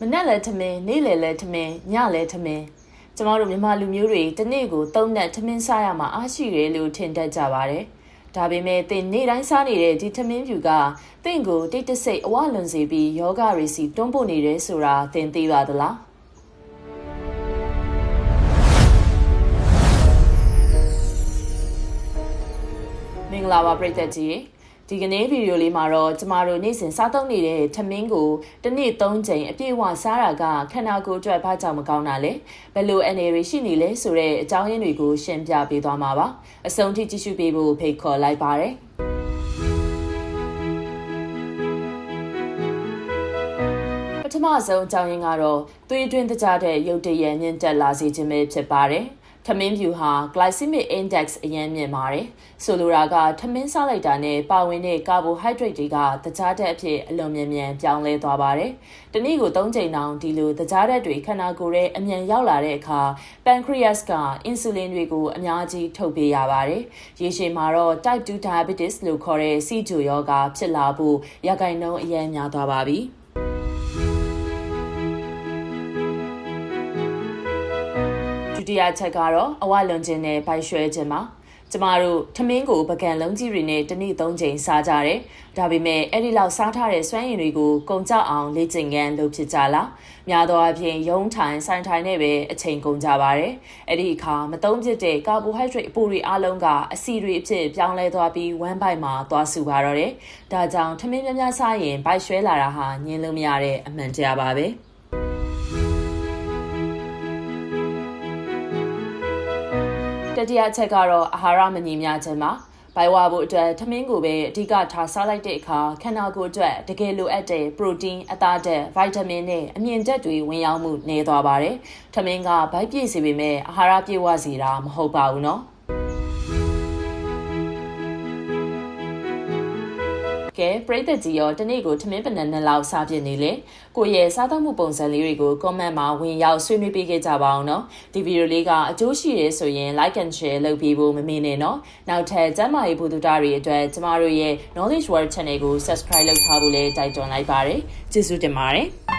မနက်လဲထမင်းနေ့လယ်လဲထမင်းညလဲထမင်းကျမတို့မြန်မာလူမျိုးတွေတနေ့ကို၃နက်ထမင်းစားရမှာအားရှိတယ်လို့ထင်တတ်ကြပါတယ်ဒါပေမဲ့သင်နေ့တိုင်းစားနေတဲ့ဒီထမင်းဖြူကသင်ကိုတိတ်တဆိတ်အဝလွန်စေပြီးယောဂတွေစီတွန်းပို့နေတယ်ဆိုတာသင်သိပါသလားမင်္ဂလာပါပရိသတ်ကြီးဒီကနေ့ဗီဒီယိုလေးမှာတော့ကျမတို့နေ့စဉ်စားသုံးနေတဲ့ထမင်းကိုတစ်နေ့3ချိန်အပြည့်အဝစားတာကခန္ဓာကိုယ်အတွက်ဘာကြောင့်မကောင်းတာလဲဘယ်လိုအနေတွေရှိနေလဲဆိုတဲ့အကြောင်းရင်းတွေကိုရှင်းပြပေးသွားမှာပါအဆုံးထိကြည့်ရှုပေးဖို့ဖိတ်ခေါ်လိုက်ပါတယ်ပထမဆုံးအကြောင်းရင်းကတော့သွေးတွင်းတကြားတဲ့ရုပ်တရက်မြင့်တက်လာစေခြင်းပဲဖြစ်ပါတယ်ထမင်းဖြူဟာ glycemic index အရင်မြင့်ပါတယ်။ဆိုလိုတာကထမင်းစားလိုက်တာနဲ့ပါဝင်တဲ့ carbohydrate တွေကတကြားဓာတ်အဖြစ်အလွန်မြန်မြန်ပြောင်းလဲသွားပါတယ်။တနည်းကို3ချိန်တောင်ဒီလိုတကြားဓာတ်တွေခန္ဓာကိုယ်ရဲ့အမြန်ရောက်လာတဲ့အခါ pancreas က insulin တွေကိုအများကြီးထုတ်ပေးရပါတယ်။ရေရှည်မှာတော့ type 2 diabetes လို့ခေါ်တဲ့စီးကျိုရောဂါဖြစ်လာဖို့ရာခိုင်နှုန်းအရင်များသွားပါပြီ။ဒုတိယချက်ကတော့အဝလွန်ခြင်းနဲ့ဗိုက်ရွှဲခြင်းပါကျမတို့ထမင်းကိုပကံလုံးကြီးတွေနဲ့တစ်နေ့3ချိန်စားကြတယ်ဒါပေမဲ့အဲ့ဒီလောက်စားထားတဲ့စွမ်းရည်တွေကိုကုန်ကြအောင်လေ့ကျင့်ခန်းလုပ်ဖြစ်ကြလားများသောအားဖြင့်ရုံးထိုင်ဆိုင်ထိုင်နဲ့ပဲအချိန်ကုန်ကြပါတယ်အဲ့ဒီအခါမသုံးဖြစ်တဲ့ကာဘိုဟိုက်ဒရိတ်အပိုတွေအလုံးကအဆီတွေအဖြစ်ပြောင်းလဲသွားပြီးဝမ်းဗိုက်မှာသွားစုပါတော့တယ်ဒါကြောင့်ထမင်းများများစားရင်ဗိုက်ရွှဲလာတာဟာညှင်းလို့မရတဲ့အမှန်တရားပါပဲတတိယချက်ကတော့အာဟာရမညီမျှခြင်းပါဘိုင်ဝါဖို့အတွက်ထမင်းကိုပဲအဓိကထားစားလိုက်တဲ့အခါခန္ဓာကိုယ်အတွက်တကယ်လိုအပ်တဲ့ပရိုတင်းအသားဓာတ်ဗိုက်တာမင်နဲ့အမြင့်ဓာတ်တွေဝင်ရောက်မှုနည်းသွားပါတယ်ထမင်းကဗိုက်ပြည့်စေပေမဲ့အာဟာရပြည့်ဝစေတာမဟုတ်ပါဘူးနော်ကဲပရိသတ်ကြီးရောတနေ့ကိုထမင်းပနန်းနှစ်လောက်စားပြနေလေကိုရဲ့စားသုံးမှုပုံစံလေးတွေကို comment မှာဝင်ရောက်ဆွေးနွေးပေးခဲ့ကြပါအောင်နော်ဒီဗီဒီယိုလေးကအကျိုးရှိတယ်ဆိုရင် like and share လုပ်ပေးဖို့မမေ့နဲ့နော်နောက်ထပ်ကျန်းမာရေးဗဟုသုတတွေအတွက်ကျမတို့ရဲ့ knowledge world channel ကို subscribe လုပ်ထားဖို့လည်းတိုက်တွန်းလိုက်ပါတယ်ကျေးဇူးတင်ပါတယ်